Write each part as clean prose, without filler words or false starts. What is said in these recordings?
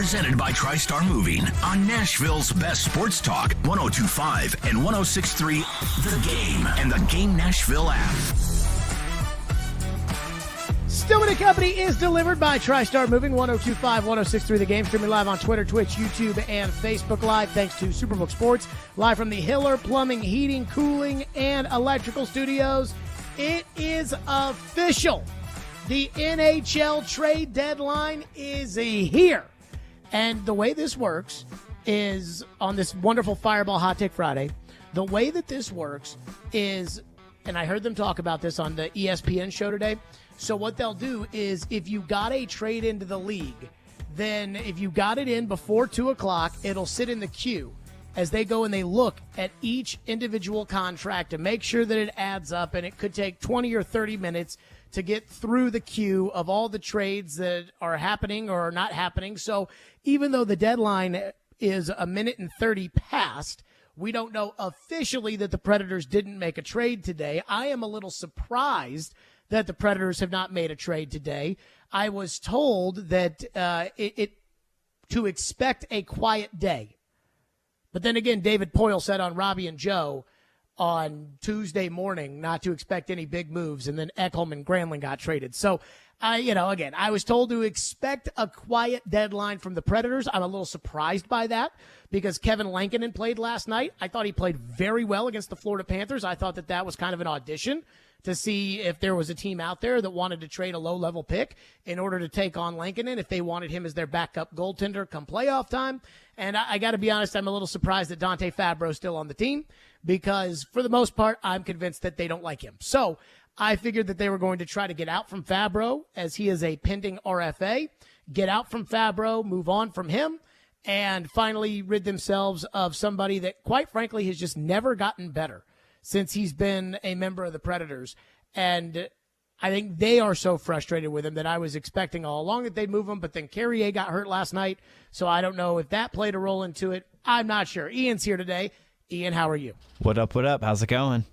Presented by TriStar Moving on Nashville's best sports talk, 102.5 and 106.3 The Game and The Game Nashville app. Stillman & Company is delivered by TriStar Moving, 102.5, 106.3 The Game. Streaming live on Twitter, Twitch, YouTube, and Facebook Live. Thanks to Superbook Sports. Live from the Hiller Plumbing, Heating, Cooling, and Electrical Studios. It is official. The NHL trade deadline is here. And the way this works is on this wonderful Fireball Hot Take Friday. The way that this works is, and I heard them talk about this on the ESPN show today. So what they'll do is if you got a trade into the league, then if you got it in before 2 o'clock, it'll sit in the queue as they go and they look at each individual contract to make sure that it adds up. And it could take 20 or 30 minutes to get through the queue of all the trades that are happening or are not happening. So even though the deadline is a minute and 30 past, we don't know officially that the Predators didn't make a trade today. I am a little surprised that the Predators have not made a trade today. I was told that to expect a quiet day. But then again, David Poyle said on Robbie and Joe on Tuesday morning not to expect any big moves, and then Ekholm and Granlund got traded. So, I was told to expect a quiet deadline from the Predators. I'm a little surprised by that because Kevin Lankinen played last night. I thought he played very well against the Florida Panthers. I thought that was kind of an audition to see if there was a team out there that wanted to trade a low-level pick in order to take on Lankinen, if they wanted him as their backup goaltender come playoff time. And I got to be honest, I'm a little surprised that Dante Fabro is still on the team because, for the most part, I'm convinced that they don't like him. So I figured that they were going to try to get out from Fabro as he is a pending RFA, get out from Fabro, move on from him, and finally rid themselves of somebody that, quite frankly, has just never gotten better since he's been a member of the Predators. And I think they are so frustrated with him that I was expecting all along that they'd move him, but then Carrier got hurt last night, so I don't know if that played a role into it. I'm not sure. Ian's here today. Ian, how are you? What up, what up? How's it going?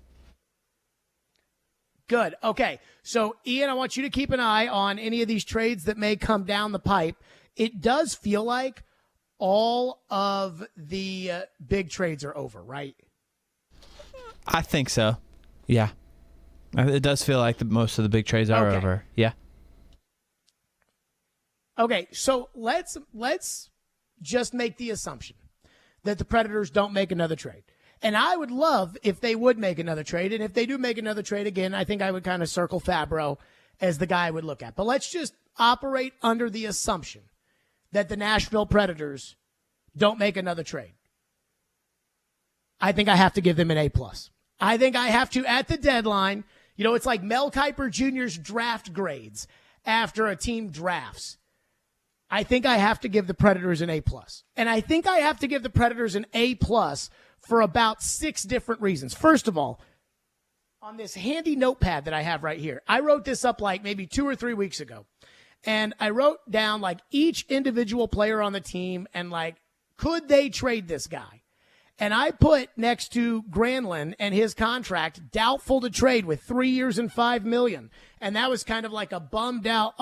Good. Okay. So, Ian, I want you to keep an eye on any of these trades that may come down the pipe. It does feel like all of the big trades are over, right? I think so. Yeah. It does feel like most of the big trades are over. Yeah. Okay. So, let's just make the assumption that the Predators don't make another trade. And I would love if they would make another trade. And if they do make another trade again, I think I would kind of circle Fabro as the guy I would look at. But let's just operate under the assumption that the Nashville Predators don't make another trade. I think I have to give them an A+. I think I have to, at the deadline, it's like Mel Kiper Jr.'s draft grades after a team drafts. I think I have to give the Predators an A+. And I think I have to give the Predators an A+ for about 6 different reasons. First of all, on this handy notepad that I have right here, I wrote this up like maybe 2 or 3 weeks ago. And I wrote down like each individual player on the team and like, could they trade this guy? And I put next to Granlund and his contract, doubtful to trade with 3 years and $5 million. And that was kind of like a bummed out,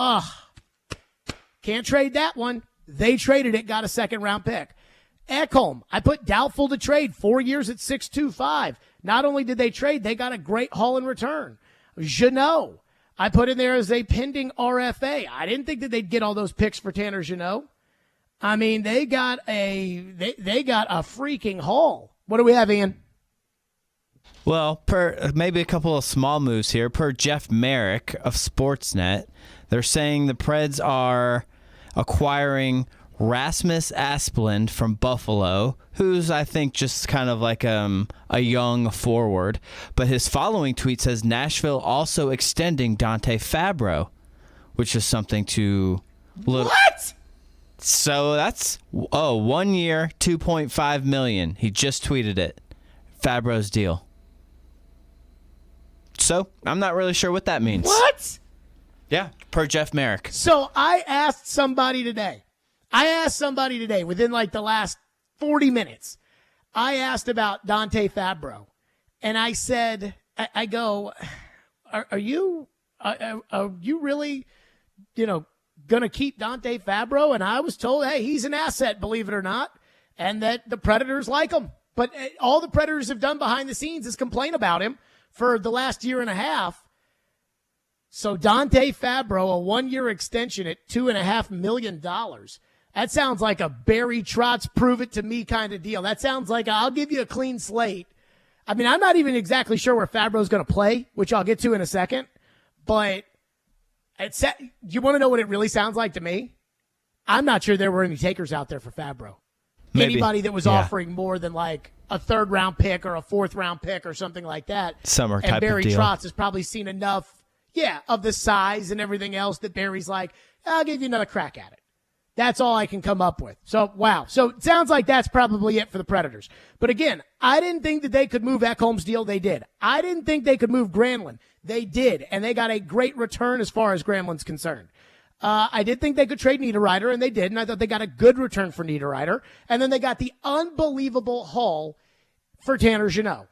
can't trade that one. They traded it, got a second-round pick. Ekholm, I put doubtful to trade, 4 years at $6.25. Not only did they trade, they got a great haul in return. Jeannot, I put in there as a pending RFA. I didn't think that they'd get all those picks for Tanner Jeannot. I mean, they got a freaking haul. What do we have, Ian? Well, per maybe a couple of small moves here. Per Jeff Merrick of Sportsnet, they're saying the Preds are acquiring Rasmus Asplund from Buffalo, who's, I think, just kind of like a young forward. But his following tweet says Nashville also extending Dante Fabro, which is something to look. What? So that's 1 year, $2.5 million. He just tweeted it. Fabro's deal. So I'm not really sure what that means. What? Yeah, per Jeff Merrick. So I asked somebody today within like the last 40 minutes. I asked about Dante Fabro, and I said, are you really, going to keep Dante Fabro, and I was told, hey, he's an asset, believe it or not, and that the Predators like him. But all the Predators have done behind the scenes is complain about him for the last year and a half. So Dante Fabro, a 1-year extension at $2.5 million. That sounds like a Barry Trotz prove it to me kind of deal. That sounds like I'll give you a clean slate. I mean, I'm not even exactly sure where Fabro's going to play, which I'll get to in a second. But you want to know what it really sounds like to me? I'm not sure there were any takers out there for Fabro. Maybe. Anybody that was offering more than like a 3rd-round pick or a 4th-round pick or something like that. Summer type and Barry of deal. Trotz has probably seen enough, of the size and everything else that Barry's like, I'll give you another crack at it. That's all I can come up with. So, wow. So it sounds like that's probably it for the Predators. But again, I didn't think that they could move Ekholm's deal. They did. I didn't think they could move Granlund. They did. And they got a great return as far as Granlund's concerned. I did think they could trade Niederreiter, and they did. And I thought they got a good return for Niederreiter. And then they got the unbelievable haul for Tanner Jeannot.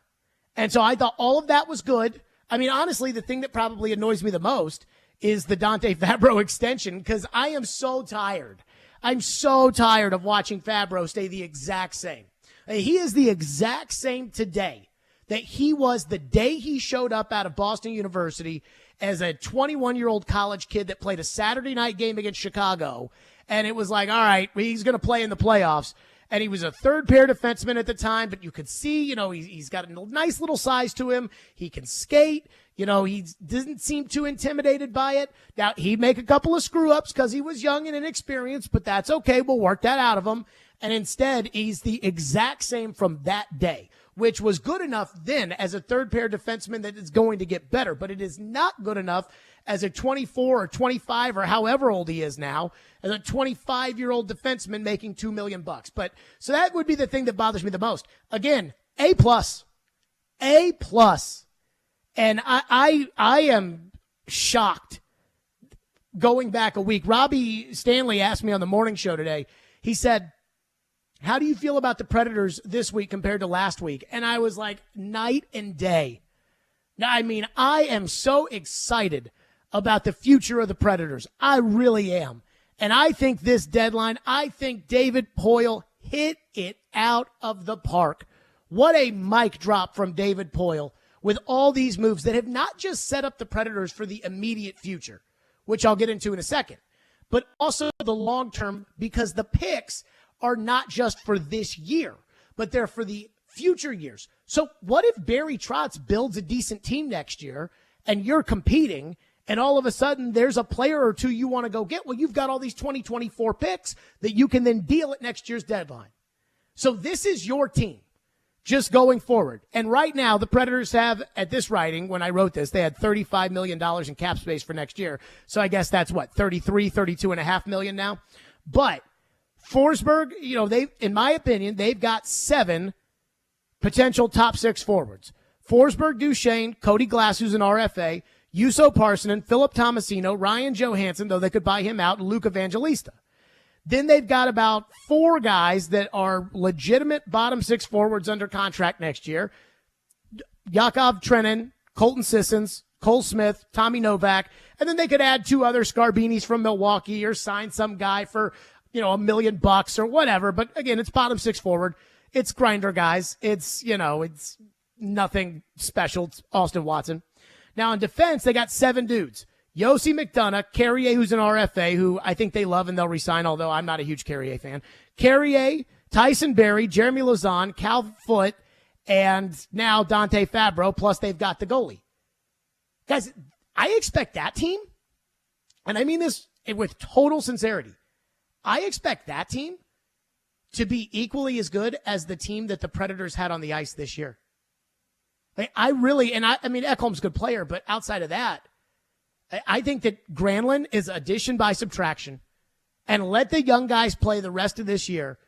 And so I thought all of that was good. I mean, honestly, the thing that probably annoys me the most is the Dante Fabro extension, because I am so tired. I'm so tired of watching Fabro stay the exact same. He is the exact same today that he was the day he showed up out of Boston University as a 21-year-old college kid that played a Saturday night game against Chicago. And it was like, all right, he's going to play in the playoffs. And he was a 3rd-pair defenseman at the time, but you could see, he's got a nice little size to him. He can skate. He didn't seem too intimidated by it. Now, he'd make a couple of screw-ups because he was young and inexperienced, but that's okay. We'll work that out of him. And instead, he's the exact same from that day, which was good enough then as a 3rd-pair defenseman that is going to get better. But it is not good enough as a 24 or 25 or however old he is now, as a 25-year-old defenseman making $2 million. But so that would be the thing that bothers me the most. Again, A+. And I am shocked going back a week. Robbie Stanley asked me on the morning show today. He said, how do you feel about the Predators this week compared to last week? And I was like, night and day. I mean, I am so excited about the future of the Predators. I really am. And I think this deadline, I think David Poile hit it out of the park. What a mic drop from David Poile with all these moves that have not just set up the Predators for the immediate future, which I'll get into in a second, but also the long term, because the picks are not just for this year, but they're for the future years. So what if Barry Trotz builds a decent team next year and you're competing and all of a sudden there's a player or two you want to go get? Well, you've got all these 2024 picks that you can then deal at next year's deadline. So this is your team just going forward. And right now the Predators have, at this writing, when I wrote this, they had $35 million in cap space for next year. So I guess that's what, 32.5 million now. But Forsberg, in my opinion, they've got 7 potential top 6 forwards. Forsberg, Duchesne, Cody Glass, who's an RFA, Juuso Parssinen, Philip Tomasino, Ryan Johansson, though they could buy him out, and Luke Evangelista. Then they've got about 4 guys that are legitimate bottom 6 forwards under contract next year. Yakov Trenin, Colton Sissons, Cole Smith, Tommy Novak, and then they could add 2 other Scarbinis from Milwaukee or sign some guy for, $1 million or whatever. But again, it's bottom 6 forward. It's grinder guys. It's nothing special. It's Austin Watson. Now in defense, they got 7 dudes. Yossi McDonough, Carrier, who's an RFA, who I think they love and they'll resign, although I'm not a huge Carrier fan. Carrier, Tyson Berry, Jeremy Lauzon, Cal Foote, and now Dante Fabro, plus they've got the goalie. Guys, I expect that team, and I mean this with total sincerity, I expect that team to be equally as good as the team that the Predators had on the ice this year. I mean, Ekholm's a good player, but outside of that, I think that Granlund is addition by subtraction, and let the young guys play the rest of this year.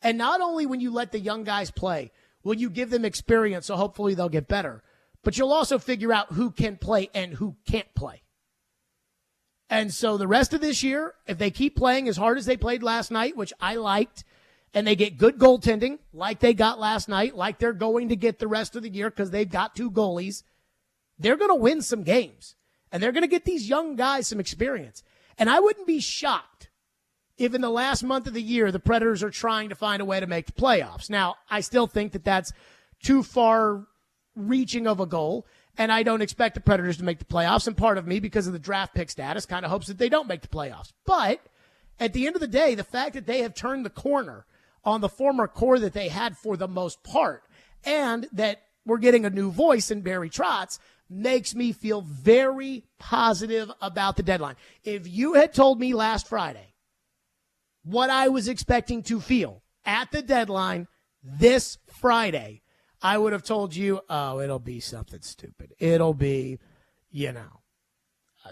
And not only when you let the young guys play, will you give them experience, so hopefully they'll get better, but you'll also figure out who can play and who can't play. And so the rest of this year, if they keep playing as hard as they played last night, which I liked, and they get good goaltending like they got last night, like they're going to get the rest of the year because they've got 2 goalies, they're going to win some games. And they're going to get these young guys some experience. And I wouldn't be shocked if in the last month of the year the Predators are trying to find a way to make the playoffs. Now, I still think that that's too far reaching of a goal, and I don't expect the Predators to make the playoffs, and part of me, because of the draft pick status, kind of hopes that they don't make the playoffs. But at the end of the day, the fact that they have turned the corner on the former core that they had for the most part, and that we're getting a new voice in Barry Trotz, makes me feel very positive about the deadline. If you had told me last Friday what I was expecting to feel at the deadline this Friday, I would have told you, oh, it'll be something stupid. It'll be,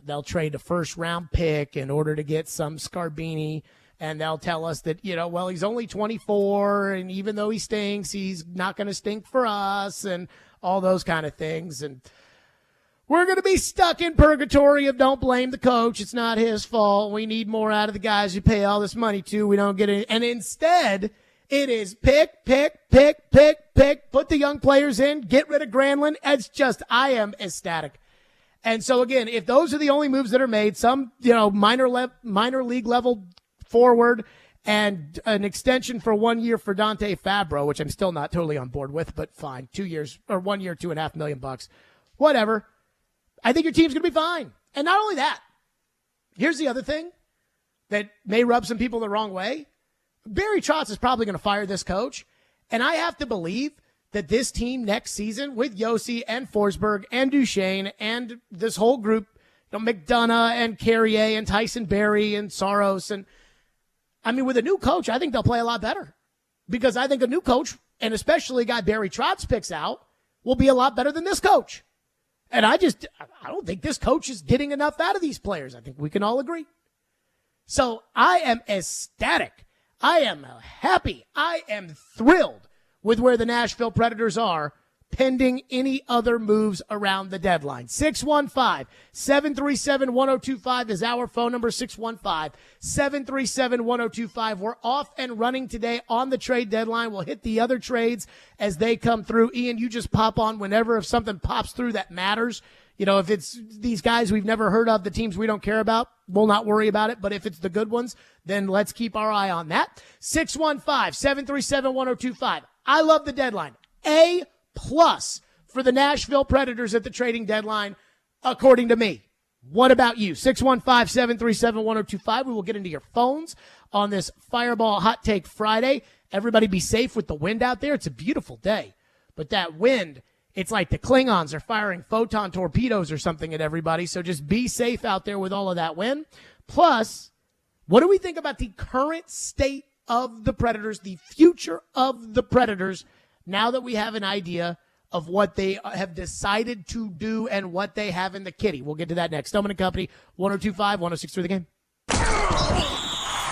they'll trade a first-round pick in order to get some Scarbini, and they'll tell us that, well, he's only 24, and even though he stinks, he's not going to stink for us, and all those kind of things. And we're going to be stuck in purgatory of don't blame the coach. It's not his fault. We need more out of the guys you pay all this money to. We don't get it. And instead, it is pick, put the young players in, get rid of Granlund. It's just, I am ecstatic. And so, again, if those are the only moves that are made, some, minor league level forward and an extension for 1 year for Dante Fabro, which I'm still not totally on board with, but fine. 2 years or 1 year, $2.5 million, whatever. I think your team's going to be fine. And not only that, here's the other thing that may rub some people the wrong way. Barry Trotz is probably going to fire this coach, and I have to believe that this team next season with Yossi and Forsberg and Duchesne and this whole group, McDonough and Carrier and Tyson Berry and Saros, and with a new coach, I think they'll play a lot better, because I think a new coach, and especially a guy Barry Trotz picks out, will be a lot better than this coach. And I don't think this coach is getting enough out of these players. I think we can all agree. So I am ecstatic. I am happy. I am thrilled with where the Nashville Predators are, pending any other moves around the deadline. 615-737-1025 is our phone number, 615-737-1025. We're off and running today on the trade deadline. We'll hit the other trades as they come through. Ian, you just pop on whenever if something pops through that matters. If it's these guys we've never heard of, the teams we don't care about, we'll not worry about it. But if it's the good ones, then let's keep our eye on that. 615-737-1025. I love the deadline. A+ for the Nashville Predators at the trading deadline, according to me. What about you? 615-737-1025. We will get into your phones on this Fireball Hot Take Friday. Everybody be safe with the wind out there. It's a beautiful day. But that wind, it's like the Klingons are firing photon torpedoes or something at everybody. So just be safe out there with all of that wind. Plus, what do we think about the current state of the Predators, the future of the Predators, now that we have an idea of what they have decided to do and what they have in the kitty? We'll get to that next. Stillman & Company, 102.5, 106.3 The Game.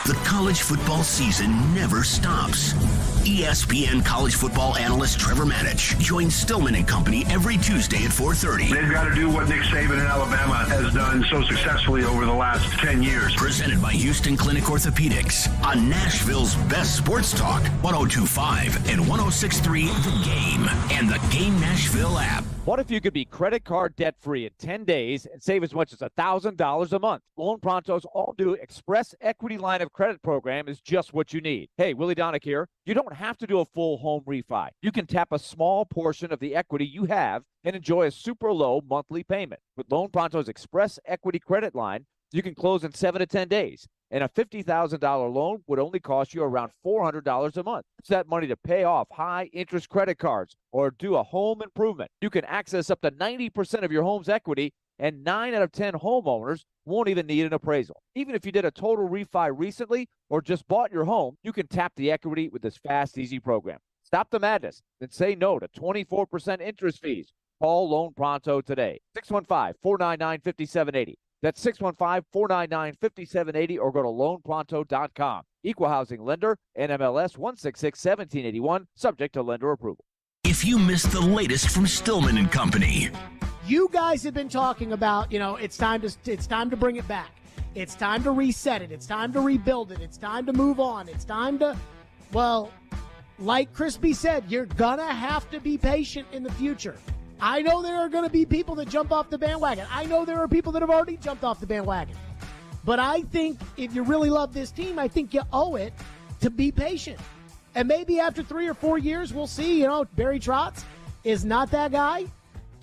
The college football season never stops. ESPN college football analyst Trevor Manich joins Stillman & Company every Tuesday at 4:30. They've got to do what Nick Saban in Alabama has done so successfully over the last 10 years. Presented by Houston Clinic Orthopedics on Nashville's best sports talk, 102.5 and 106.3 The Game and the Game Nashville app. What if you could be credit card debt-free in 10 days and save as much as $1,000 a month? Loan Pronto's all-new Express Equity Line of Credit program is just what you need. Hey, Willie Donick here. You don't have to do a full home refi. You can tap a small portion of the equity you have and enjoy a super low monthly payment. With Loan Pronto's Express Equity Credit Line, you can close in 7 to 10 days. And a $50,000 loan would only cost you around $400 a month. It's that money to pay off high-interest credit cards or do a home improvement. You can access up to 90% of your home's equity, and 9 out of 10 homeowners won't even need an appraisal. Even if you did a total refi recently or just bought your home, you can tap the equity with this fast, easy program. Stop the madness and say no to 24% interest fees. Call Loan Pronto today. 615-499-5780. That's 615-499-5780 or go to loanpronto.com. Equal housing lender, NMLS 166-1781, subject to lender approval. If you missed the latest from Stillman & Company. You guys have been talking about, it's time to bring it back. It's time to reset it. It's time to rebuild it. It's time to move on. It's time to, like Crispy said, you're going to have to be patient in the future. I know there are going to be people that jump off the bandwagon. I know there are people that have already jumped off the bandwagon. But I think if you really love this team, I think you owe it to be patient. And maybe after 3 or 4 years, we'll see, Barry Trotz is not that guy,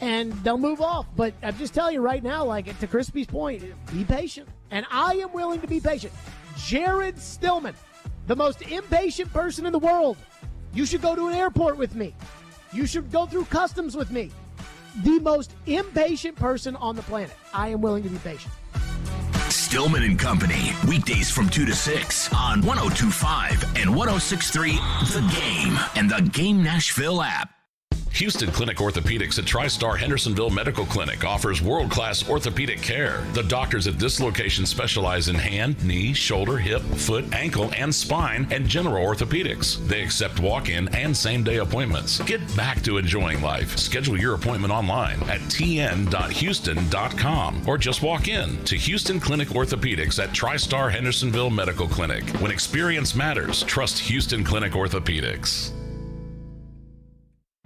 and they'll move off. But I'm just telling you right now, to Crispy's point, be patient. And I am willing to be patient. Jared Stillman, the most impatient person in the world. You should go to an airport with me. You should go through customs with me. The most impatient person on the planet. I am willing to be patient. Stillman and Company, weekdays from 2 to 6 on 102.5 and 106.3 The Game and the Game Nashville app. Houston Clinic Orthopedics at TriStar Hendersonville Medical Clinic offers world-class orthopedic care. The doctors at this location specialize in hand, knee, shoulder, hip, foot, ankle, and spine, and general orthopedics. They accept walk-in and same-day appointments. Get back to enjoying life. Schedule your appointment online at tn.houston.com or just walk in to Houston Clinic Orthopedics at TriStar Hendersonville Medical Clinic. When experience matters, trust Houston Clinic Orthopedics.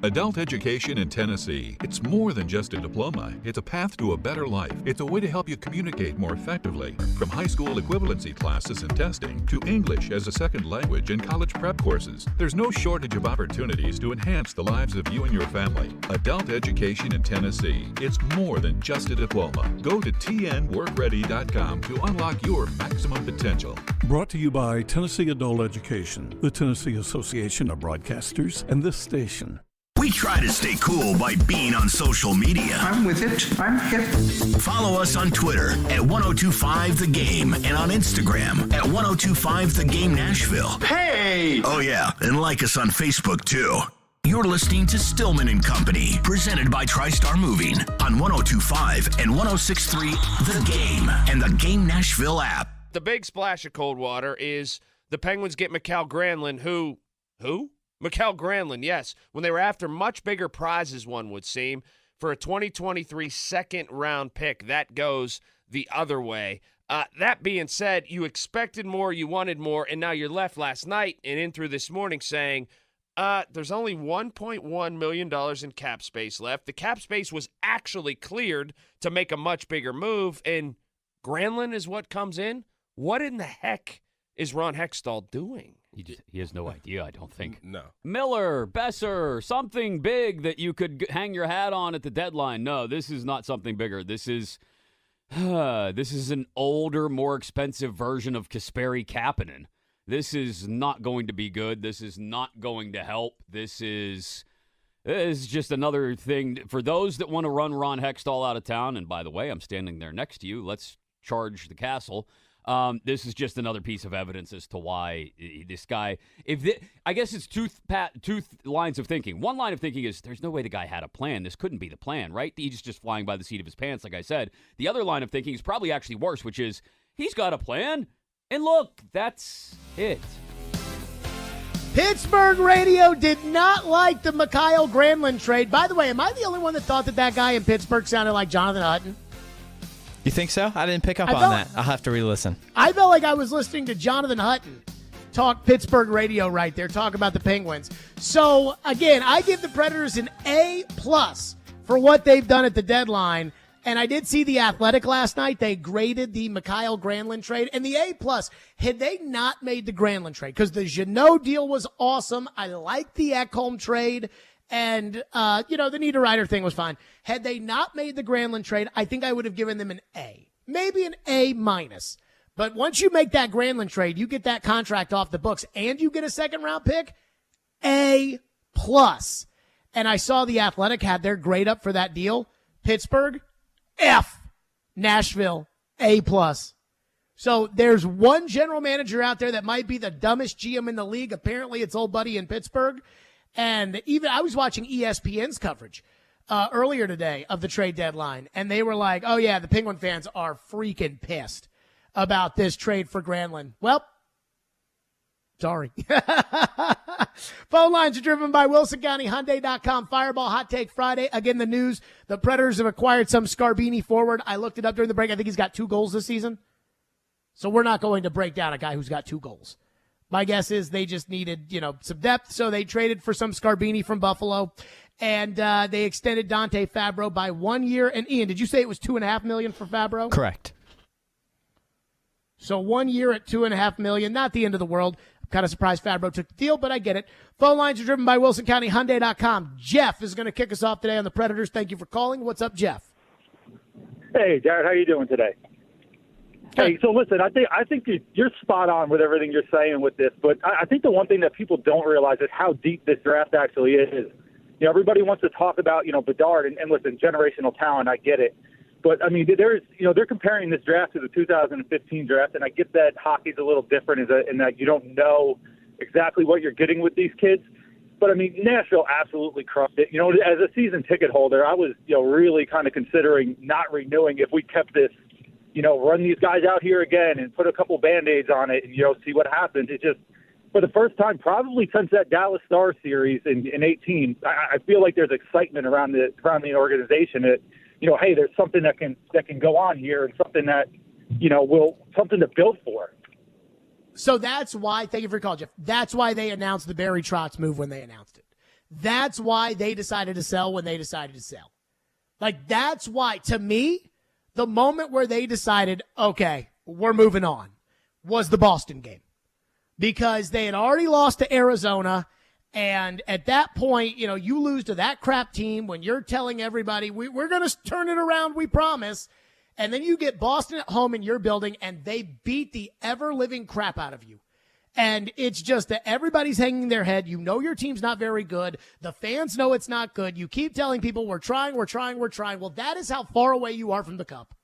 Adult education in Tennessee. It's more than just a diploma. It's a path to a better life. It's a way to help you communicate more effectively. From high school equivalency classes and testing to English as a second language and college prep courses, there's no shortage of opportunities to enhance the lives of you and your family. Adult education in Tennessee. It's more than just a diploma. Go to tnworkready.com to unlock your maximum potential. Brought to you by Tennessee Adult Education, the Tennessee Association of Broadcasters, and this station. We try to stay cool by being on social media. I'm with it. I'm hip. Follow us on Twitter at 1025 The Game and on Instagram at 1025 The Game Nashville. Hey! Oh, yeah, and like us on Facebook, too. You're listening to Stillman and Company, presented by TriStar Moving on 1025 and 1063 The Game and the Game Nashville app. The big splash of cold water is the Penguins get Mikael Granlund, who? Mikael Granlund, yes, when they were after much bigger prizes, one would seem, for a 2023 second-round pick. That goes the other way. That being said, you expected more, you wanted more, and now you're left last night and in through this morning saying, there's only $1.1 million in cap space left. The cap space was actually cleared to make a much bigger move, and Granlund is what comes in? What in the heck is Ron Hextall doing? He has no idea, I don't think. No. Miller, Besser, something big that you could hang your hat on at the deadline. No, this is not something bigger. This is an older, more expensive version of Kasperi Kapanen. This is not going to be good. This is not going to help. This is just another thing. For those that want to run Ron Hextall out of town, and by the way, I'm standing there next to you. Let's charge the castle. This is just another piece of evidence as to why this guy. I guess it's two lines of thinking. One line of thinking is there's no way the guy had a plan. This couldn't be the plan, right? He's just flying by the seat of his pants, like I said. The other line of thinking is probably actually worse, which is he's got a plan, and look, that's it. Pittsburgh radio did not like the Mikael Granlund trade. By the way, am I the only one that thought that guy in Pittsburgh sounded like Jonathan Hutton? You think so? I didn't pick up on that. I'll have to re-listen. I felt like I was listening to Jonathan Hutton talk Pittsburgh radio right there, talk about the Penguins. So, again, I give the Predators an A+ for what they've done at the deadline. And I did see The Athletic last night. They graded the Mikael Granlund trade. And the A+, had they not made the Granlund trade, because the Jeannot deal was awesome. I like the Ekholm trade. And, the Niederreiter thing was fine. Had they not made the Granlund trade, I think I would have given them an A. Maybe an A-. But once you make that Granlund trade, you get that contract off the books, and you get a second-round pick, A+. And I saw The Athletic had their grade up for that deal. Pittsburgh, F. Nashville, A+. So there's one general manager out there that might be the dumbest GM in the league. Apparently it's old buddy in Pittsburgh. And even I was watching ESPN's coverage earlier today of the trade deadline, and they were like, oh, yeah, the Penguin fans are freaking pissed about this trade for Granlund. Well, sorry. Phone lines are driven by WilsonCountyHyundai.com. Fireball Hot Take Friday. Again, the news, the Predators have acquired some Scarbini forward. I looked it up during the break. I think he's got 2 goals this season. So we're not going to break down a guy who's got 2 goals. My guess is they just needed, some depth, so they traded for some Scarbini from Buffalo, and they extended Dante Fabro by 1 year. And Ian, did you say it was $2.5 million for Fabro? Correct. So 1 year at $2.5 million, not the end of the world. I'm kind of surprised Fabro took the deal, but I get it. Phone lines are driven by WilsonCountyHyundai.com. Jeff is going to kick us off today on the Predators. Thank you for calling. What's up, Jeff? Hey, Jared, how you doing today? Hey, so listen, I think you're spot on with everything you're saying with this, but I think the one thing that people don't realize is how deep this draft actually is. You know, everybody wants to talk about, Bedard, and listen, generational talent, I get it. But, I mean, they're comparing this draft to the 2015 draft, and I get that hockey's a little different in that you don't know exactly what you're getting with these kids. But, I mean, Nashville absolutely crushed it. As a season ticket holder, I was, really kind of considering not renewing if we kept this, run these guys out here again and put a couple Band-Aids on it and, see what happens. It just, for the first time, probably since that Dallas Stars series in 18, I feel like there's excitement around the organization that, hey, there's something that can go on here and something that, something to build for. So that's why, thank you for your call, Jeff. That's why they announced the Barry Trotz move when they announced it. That's why they decided to sell when they decided to sell. Like, that's why, to me, the moment where they decided, okay, we're moving on, was the Boston game. Because they had already lost to Arizona, and at that point, you lose to that crap team when you're telling everybody, we're going to turn it around, we promise. And then you get Boston at home in your building, and they beat the ever-living crap out of you. And it's just that everybody's hanging their head. You know your team's not very good. The fans know it's not good. You keep telling people, we're trying. Well, that is how far away you are from the cup.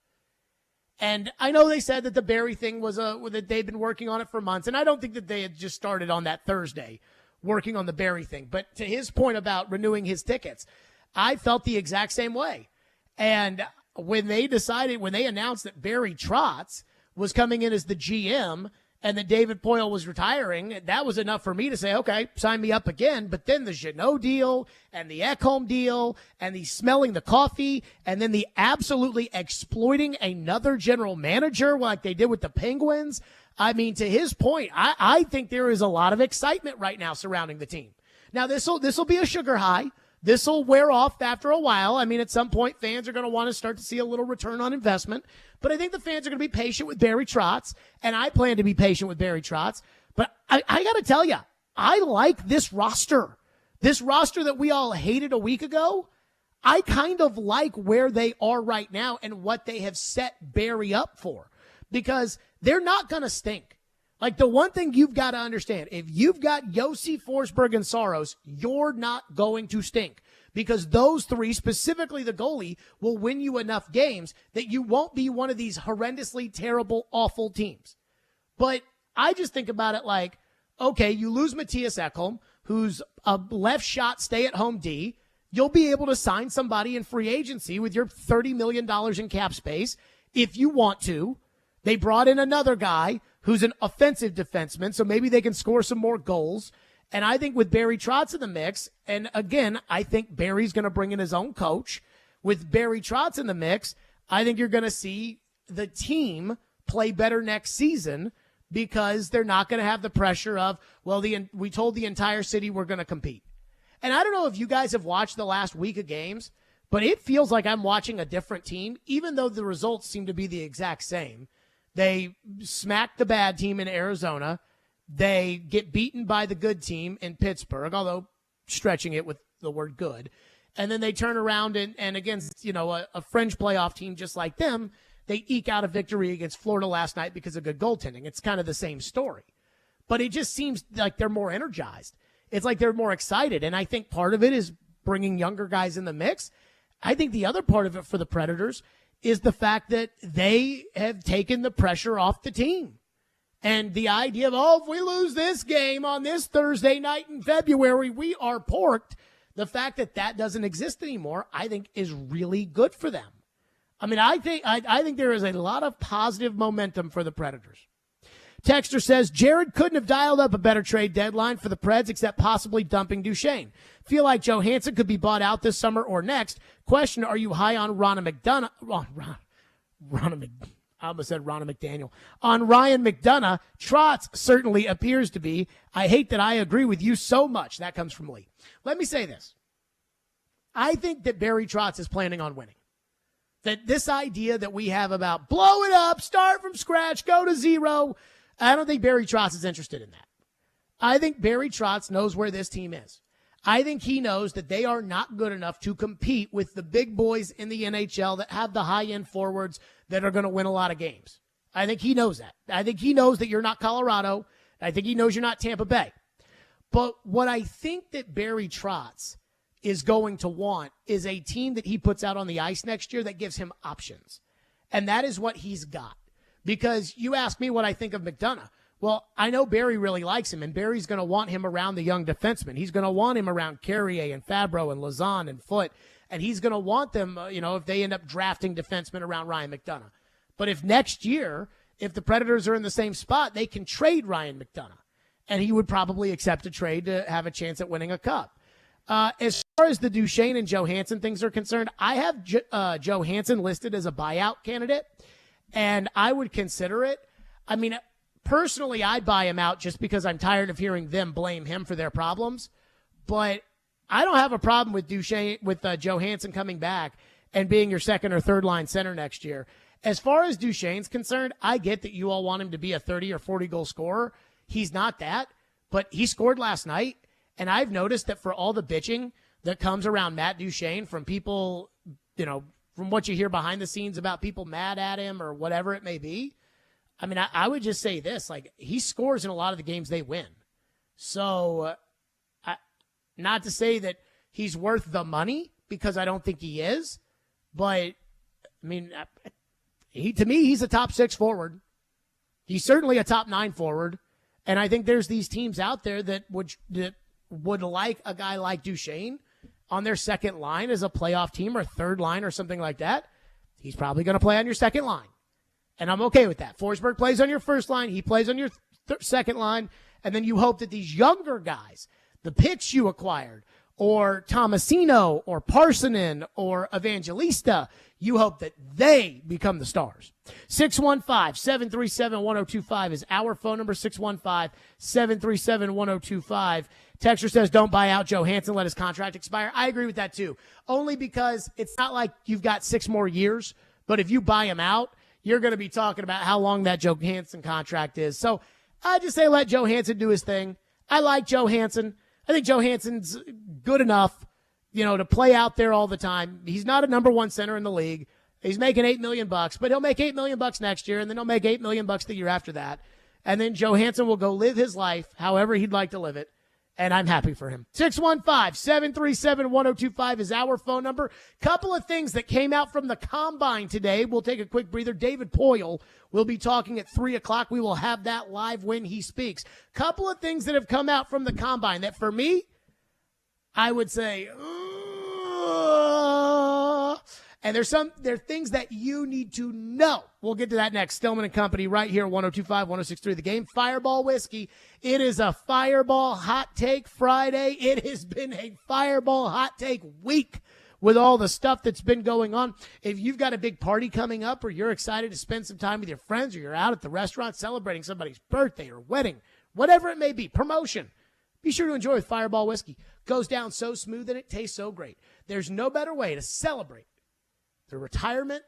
And I know they said that the Barry thing was that they've been working on it for months, and I don't think that they had just started on that Thursday working on the Barry thing. But to his point about renewing his tickets, I felt the exact same way. And when they announced that Barry Trotz was coming in as the GM and that David Poile was retiring, that was enough for me to say, okay, sign me up again. But then the Jeannot deal and the Ekholm deal and the smelling the coffee and then the absolutely exploiting another general manager like they did with the Penguins. I mean, to his point, I think there is a lot of excitement right now surrounding the team. Now, this will be a sugar high. This will wear off after a while. I mean, at some point, fans are going to want to start to see a little return on investment. But I think the fans are going to be patient with Barry Trotz, and I plan to be patient with Barry Trotz. But I got to tell you, I like this roster. This roster that we all hated a week ago, I kind of like where they are right now and what they have set Barry up for. Because they're not going to stink. Like, the one thing you've got to understand, if you've got Yossi, Forsberg, and Saros, you're not going to stink. Because those three, specifically the goalie, will win you enough games that you won't be one of these horrendously terrible, awful teams. But I just think about it like, okay, you lose Matthias Ekholm, who's a left shot stay-at-home D. You'll be able to sign somebody in free agency with your $30 million in cap space if you want to. They brought in another guy who's an offensive defenseman, so maybe they can score some more goals. And I think with Barry Trotz in the mix, and again, I think Barry's going to bring in his own coach. With Barry Trotz in the mix, I think you're going to see the team play better next season because they're not going to have the pressure of, well, we told the entire city we're going to compete. And I don't know if you guys have watched the last week of games, but it feels like I'm watching a different team, even though the results seem to be the exact same. They smack the bad team in Arizona. They get beaten by the good team in Pittsburgh, although stretching it with the word good. And then they turn around and against, a fringe playoff team just like them, they eke out a victory against Florida last night because of good goaltending. It's kind of the same story. But it just seems like they're more energized. It's like they're more excited. And I think part of it is bringing younger guys in the mix. I think the other part of it for the Predators is the fact that they have taken the pressure off the team. And the idea of, if we lose this game on this Thursday night in February, we are porked. The fact that that doesn't exist anymore, I think, is really good for them. I mean, I think there is a lot of positive momentum for the Predators. Texter says, Jared couldn't have dialed up a better trade deadline for the Preds except possibly dumping Duchesne. Feel like Johansson could be bought out this summer or next. Question, are you high on Ryan McDonough? I almost said Ronna McDaniel. On Ryan McDonough, Trotz certainly appears to be. I hate that I agree with you so much. That comes from Lee. Let me say this. I think that Barry Trotz is planning on winning. That this idea that we have about blow it up, start from scratch, go to zero, I don't think Barry Trotz is interested in that. I think Barry Trotz knows where this team is. I think he knows that they are not good enough to compete with the big boys in the NHL that have the high-end forwards that are going to win a lot of games. I think he knows that. I think he knows that you're not Colorado. I think he knows you're not Tampa Bay. But what I think that Barry Trotz is going to want is a team that he puts out on the ice next year that gives him options. And that is what he's got. Because you ask me what I think of McDonough. Well, I know Barry really likes him, and Barry's going to want him around the young defensemen. He's going to want him around Carrier and Fabro and Lazan and Foote, and he's going to want them, if they end up drafting defensemen around Ryan McDonough. But if next year, if the Predators are in the same spot, they can trade Ryan McDonough, and he would probably accept a trade to have a chance at winning a cup. As far as the Duchesne and Johansson things are concerned, I have Johansson listed as a buyout candidate, and I would consider it. I mean, personally, I'd buy him out just because I'm tired of hearing them blame him for their problems. But I don't have a problem with Johansson coming back and being your second or third line center next year. As far as Duchesne's concerned, I get that you all want him to be a 30 or 40 goal scorer. He's not that, but he scored last night. And I've noticed that for all the bitching that comes around Matt Duchene from people, from what you hear behind the scenes about people mad at him or whatever it may be, I mean, I would just say this, he scores in a lot of the games they win. So, not to say that he's worth the money, because I don't think he is, but, I mean, to me, he's a top 6 forward. He's certainly a top 9 forward, and I think there's these teams out there that would like a guy like Duchene on their second line as a playoff team or third line or something like that. He's probably going to play on your second line. And I'm okay with that. Forsberg plays on your first line. He plays on your second line. And then you hope that these younger guys, the picks you acquired, or Tomasino, or Parsonen, or Evangelista, you hope that they become the stars. 615-737-1025 is our phone number, 615-737-1025. Texter says, don't buy out Johansson, let his contract expire. I agree with that too. Only because it's not like you've got 6 more years, but if you buy him out, you're going to be talking about how long that Johansson contract is. So I just say let Johansson do his thing. I like Johansson. I think Johansson's good enough, to play out there all the time. He's not a number 1 center in the league. He's making $8 million, but he'll make $8 million next year, and then he'll make $8 million the year after that. And then Johansson will go live his life however he'd like to live it. And I'm happy for him. 615-737-1025 is our phone number. Couple of things that came out from the Combine today. We'll take a quick breather. David Poyle will be talking at 3 o'clock. We will have that live when he speaks. Couple of things that have come out from the Combine that for me, I would say, and there are things that you need to know. We'll get to that next. Stillman and Company right here, 102.5, 106.3 The Game. Fireball Whiskey. It is a Fireball Hot Take Friday. It has been a Fireball Hot Take week with all the stuff that's been going on. If you've got a big party coming up, or you're excited to spend some time with your friends, or you're out at the restaurant celebrating somebody's birthday or wedding, whatever it may be, promotion, be sure to enjoy with Fireball Whiskey. Goes down so smooth and it tastes so great. There's no better way to celebrate the retirement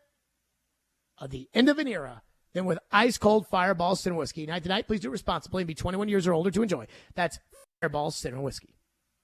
of the end of an era than with ice-cold Fireball Cinnamon Whiskey. Night to night, please do it responsibly and be 21 years or older to enjoy. That's Fireball Cinnamon Whiskey.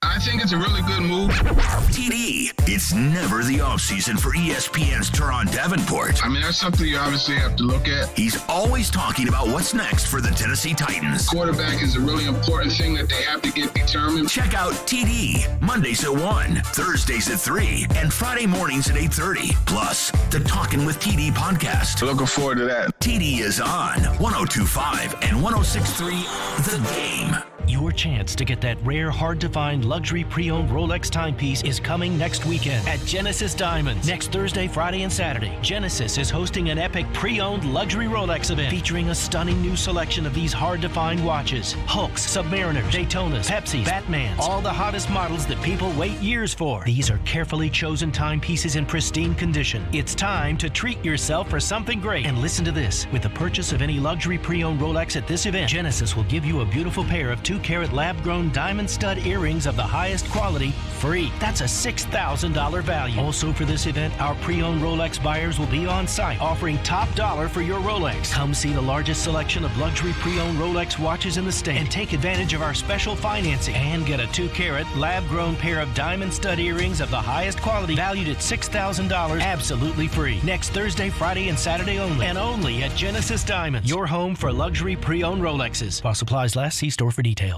I think it's a really good move. TD, it's never the offseason for ESPN's Teron Davenport. I mean, that's something you obviously have to look at. He's always talking about what's next for the Tennessee Titans. Quarterback is a really important thing that they have to get determined. Check out TD, Mondays at 1, Thursdays at 3, and Friday mornings at 8:30. Plus, the Talkin' with TD podcast. Looking forward to that. TD is on 102.5 and 106.3 The Game. Your chance to get that rare, hard-to-find luxury pre-owned Rolex timepiece is coming next weekend at Genesis Diamonds. Next Thursday, Friday, and Saturday, Genesis is hosting an epic pre-owned luxury Rolex event featuring a stunning new selection of these hard-to-find watches. Hulks, Submariners, Daytonas, Pepsis, Batmans, all the hottest models that people wait years for. These are carefully chosen timepieces in pristine condition. It's time to treat yourself for something great. And listen to this. With the purchase of any luxury pre-owned Rolex at this event, Genesis will give you a beautiful pair of 2K 2-carat lab-grown diamond stud earrings of the highest quality free. That's a $6,000 value. Also for this event, our pre-owned Rolex buyers will be on site offering top dollar for your Rolex. Come see the largest selection of luxury pre-owned Rolex watches in the state and take advantage of our special financing and get a 2-carat lab-grown pair of diamond stud earrings of the highest quality valued at $6,000 absolutely free. Next Thursday, Friday, and Saturday only. And only at Genesis Diamonds, your home for luxury pre-owned Rolexes. While supplies last, see store for details.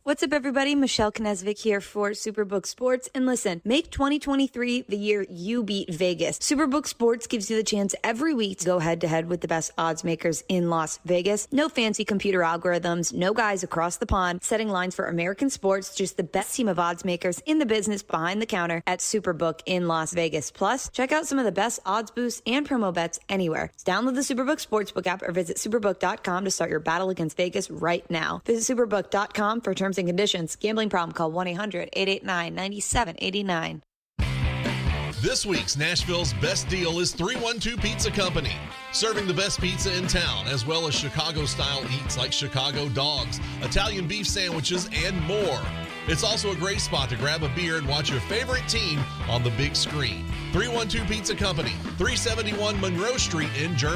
What's up, everybody? Michelle Knesvik here for Superbook Sports. And listen, make 2023 the year you beat Vegas. Superbook Sports gives you the chance every week to go head-to-head with the best odds makers in Las Vegas. No fancy computer algorithms, no guys across the pond setting lines for American sports, just the best team of odds makers in the business behind the counter at Superbook in Las Vegas. Plus, check out some of the best odds boosts and promo bets anywhere. Download the Superbook Sportsbook app or visit superbook.com to start your battle against Vegas right now. Visit superbook.com for terms and conditions. Gambling problem? Call 1-800-889-9789. This week's Nashville's best deal is 312 Pizza Company, serving the best pizza in town, as well as Chicago-style eats like Chicago dogs, Italian beef sandwiches, and more. It's also a great spot to grab a beer and watch your favorite team on the big screen. 312 Pizza Company, 371 Monroe Street in Germany.